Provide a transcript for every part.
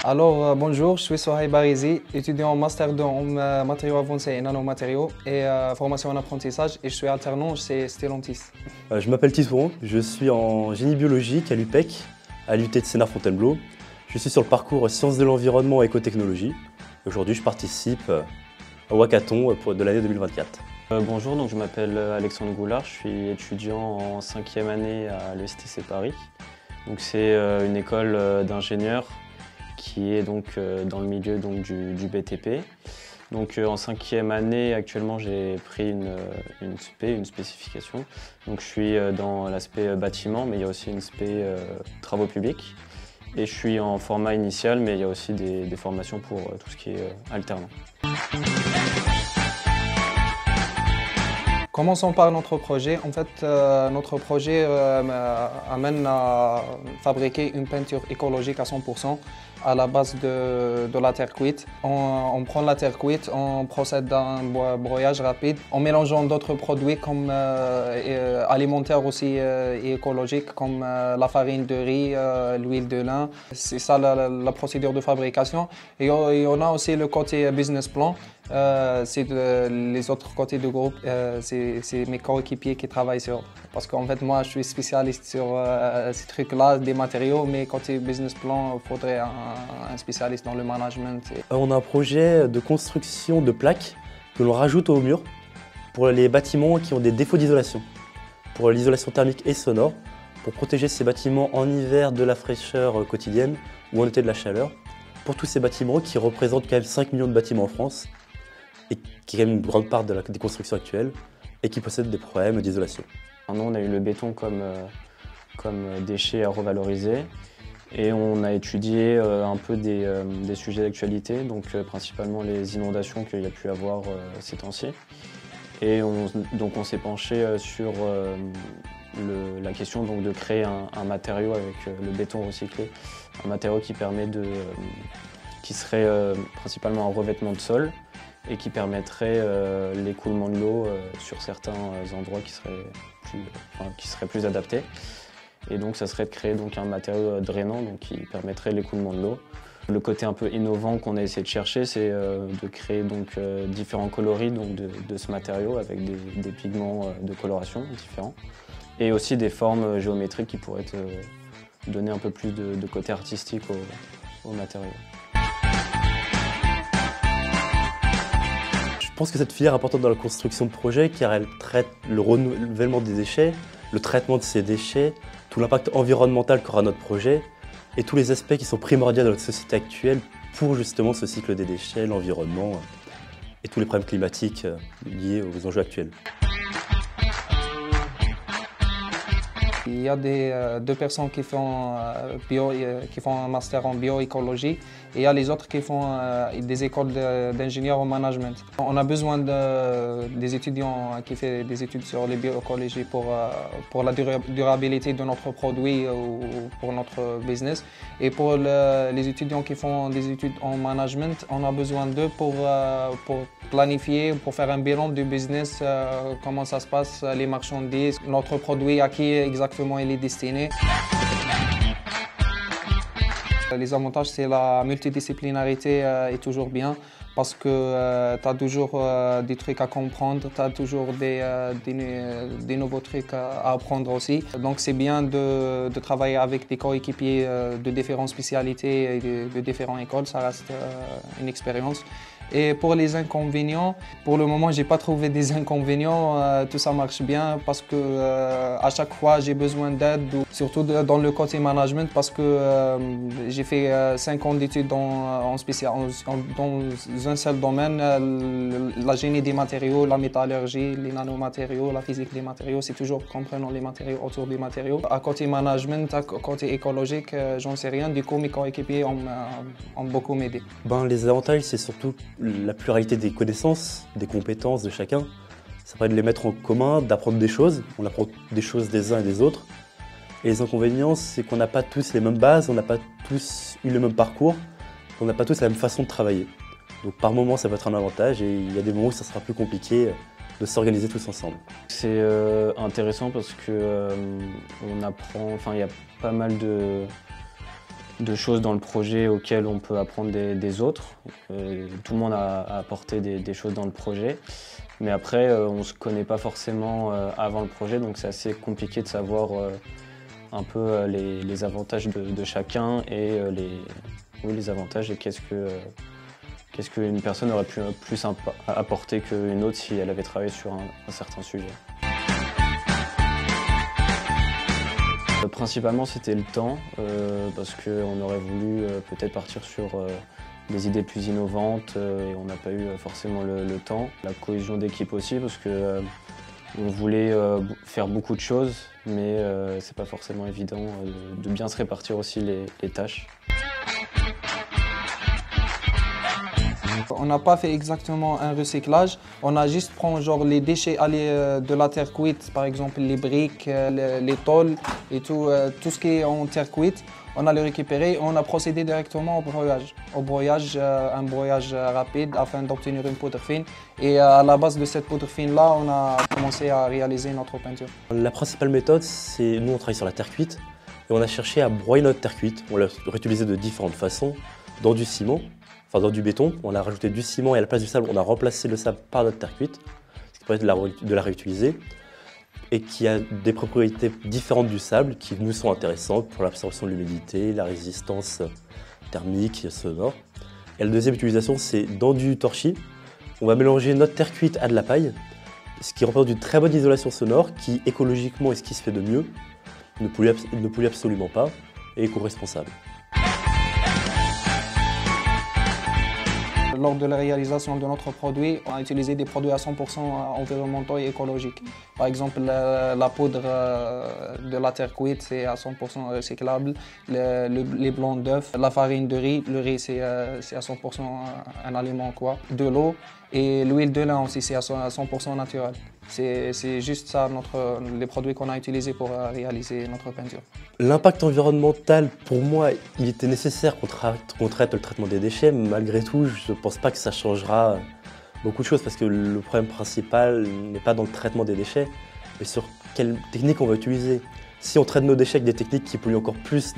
Bonjour, je suis Sohaib Barizi, étudiant en Master 2 en matériaux avancés et nanomatériaux et formation en apprentissage et je suis alternant chez Stellantis. Je m'appelle Titouan, je suis en génie biologique à l'UPEC, à l'UT de Sénart-Fontainebleau. Je suis sur le parcours Sciences de l'environnement et écotechnologie. Aujourd'hui, je participe au hackathon de l'année 2024. Bonjour, donc je m'appelle Alexandre Goulard, je suis étudiant en 5e année à l'ESTC Paris. C'est une école d'ingénieurs qui est donc dans le milieu donc, du BTP. En 5e année, actuellement, j'ai pris une spécification. Je suis dans l'aspect bâtiment, mais il y a aussi une spé travaux publics. Et je suis en format initial, mais il y a aussi des formations pour tout ce qui est alternant. Commençons par notre projet. En fait, notre projet amène à fabriquer une peinture écologique à 100% à la base de la terre cuite. On prend la terre cuite, on procède à un broyage rapide en mélangeant d'autres produits comme alimentaires aussi et écologiques comme la farine de riz, l'huile de lin. C'est ça la procédure de fabrication. Et on a aussi le côté business plan. C'est les autres côtés du groupe, c'est mes coéquipiers qui travaillent sur. Parce qu'en fait, moi, je suis spécialiste sur ces trucs-là, des matériaux, mais côté business plan, il faudrait un spécialiste dans le management. On a un projet de construction de plaques que l'on rajoute au mur pour les bâtiments qui ont des défauts d'isolation, pour l'isolation thermique et sonore, pour protéger ces bâtiments en hiver de la fraîcheur quotidienne ou en été de la chaleur, pour tous ces bâtiments qui représentent quand même 5 millions de bâtiments en France, et qui est quand même une grande part des constructions actuelles et qui possèdent des problèmes d'isolation. Nous, on a eu le béton comme déchet à revaloriser et on a étudié un peu des sujets d'actualité, principalement les inondations qu'il y a pu avoir ces temps-ci. Et on s'est penché sur la question de créer un matériau avec le béton recyclé, un matériau qui serait principalement un revêtement de sol et qui permettrait l'écoulement de l'eau sur certains endroits qui seraient plus adaptés. Et donc ça serait de créer un matériau drainant qui permettrait l'écoulement de l'eau. Le côté un peu innovant qu'on a essayé de chercher, c'est de créer différents coloris de ce matériau avec des pigments de coloration différents et aussi des formes géométriques qui pourraient donner un peu plus de côté artistique au matériau. Je pense que cette filière est importante dans la construction de projets car elle traite le renouvellement des déchets, le traitement de ces déchets, tout l'impact environnemental qu'aura notre projet et tous les aspects qui sont primordiaux dans notre société actuelle pour justement ce cycle des déchets, l'environnement et tous les problèmes climatiques liés aux enjeux actuels. Il y a deux personnes qui font un master en bioécologie et il y a les autres qui font des écoles d'ingénieurs en management. On a besoin des étudiants qui font des études sur les bioécologies pour la durabilité de notre produit ou pour notre business. Et pour les étudiants qui font des études en management, on a besoin d'eux pour planifier, pour faire un bilan du business, comment ça se passe, les marchandises, notre produit, à qui exactement il est destiné. Les avantages, c'est la multidisciplinarité est toujours bien parce que tu as toujours des trucs à comprendre, tu as toujours des nouveaux trucs à apprendre aussi. Donc c'est bien de travailler avec des coéquipiers de différentes spécialités et de différentes écoles, ça reste une expérience. Et pour les inconvénients, pour le moment, je n'ai pas trouvé des inconvénients. Tout ça marche bien parce que à chaque fois, j'ai besoin d'aide, surtout dans le côté management parce que j'ai fait 5 ans d'études dans un seul domaine, la génie des matériaux, la métallurgie, les nanomatériaux, la physique des matériaux. C'est toujours comprenant les matériaux autour des matériaux. À côté management, à côté écologique, j'en sais rien. Du coup, mes coéquipiers ont beaucoup m'aidé. Les avantages, c'est surtout la pluralité des connaissances, des compétences de chacun. Ça permet de les mettre en commun, d'apprendre des choses. On apprend des choses des uns et des autres. Et les inconvénients, c'est qu'on n'a pas tous les mêmes bases, on n'a pas tous eu le même parcours, on n'a pas tous la même façon de travailler. Donc par moment, ça peut être un avantage et il y a des moments où ça sera plus compliqué de s'organiser tous ensemble. C'est intéressant parce que on apprend, il y a pas mal de choses dans le projet auxquelles on peut apprendre des autres. Tout le monde a apporté des choses dans le projet. Mais après, on ne se connaît pas forcément avant le projet, donc c'est assez compliqué de savoir un peu les avantages de chacun et les avantages et qu'est-ce qu'une personne aurait pu plus apporter qu'une autre si elle avait travaillé sur un certain sujet. Principalement, c'était le temps, parce qu'on aurait voulu peut-être partir sur des idées plus innovantes et on n'a pas eu forcément le temps. La cohésion d'équipe aussi, parce que on voulait faire beaucoup de choses, mais c'est pas forcément évident de bien se répartir aussi les tâches. On n'a pas fait exactement un recyclage, on a juste pris genre les déchets de la terre cuite, par exemple les briques, les tôles et tout ce qui est en terre cuite. On a les récupéré et on a procédé directement au broyage. Un broyage rapide afin d'obtenir une poudre fine. Et à la base de cette poudre fine-là, on a commencé à réaliser notre peinture. La principale méthode, c'est nous on travaille sur la terre cuite et on a cherché à broyer notre terre cuite. On l'a réutilisée de différentes façons, dans du ciment, enfin dans du béton. On a rajouté du ciment et à la place du sable, on a remplacé le sable par notre terre cuite, ce qui permet de la réutiliser. Et qui a des propriétés différentes du sable qui nous sont intéressantes pour l'absorption de l'humidité, la résistance thermique, sonore. Et la deuxième utilisation, c'est dans du torchis. On va mélanger notre terre cuite à de la paille, ce qui représente une très bonne isolation sonore qui, écologiquement, est ce qui se fait de mieux, ne pollue absolument pas et est éco-responsable. Lors de la réalisation de notre produit, on a utilisé des produits à 100% environnementaux et écologiques. Par exemple, la poudre de la terre cuite, c'est à 100% recyclable. Les blancs d'œufs, la farine de riz, le riz c'est à 100% un aliment quoi. De l'eau et l'huile de lin aussi, c'est à 100% naturel. C'est juste ça, les produits qu'on a utilisés pour réaliser notre peinture. L'impact environnemental, pour moi, il était nécessaire qu'on traite le traitement des déchets. Malgré tout, je ne pense pas que ça changera beaucoup de choses parce que le problème principal n'est pas dans le traitement des déchets, mais sur quelle technique on va utiliser. Si on traite nos déchets avec des techniques qui polluent encore plus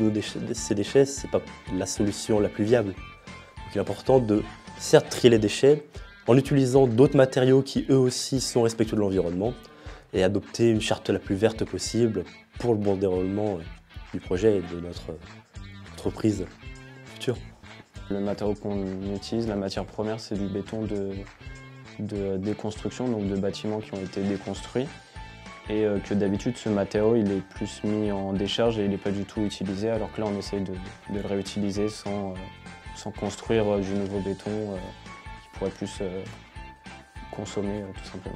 ces déchets, ce n'est pas la solution la plus viable. Donc, il est important de, certes, trier les déchets, en utilisant d'autres matériaux qui eux aussi sont respectueux de l'environnement et adopter une charte la plus verte possible pour le bon déroulement du projet et de notre entreprise future. Le matériau qu'on utilise, la matière première, c'est du béton de déconstruction, donc de bâtiments qui ont été déconstruits. Et que d'habitude, ce matériau il est plus mis en décharge et il n'est pas du tout utilisé, alors que là, on essaye de le réutiliser sans construire du nouveau béton. Pourrait plus consommer tout simplement.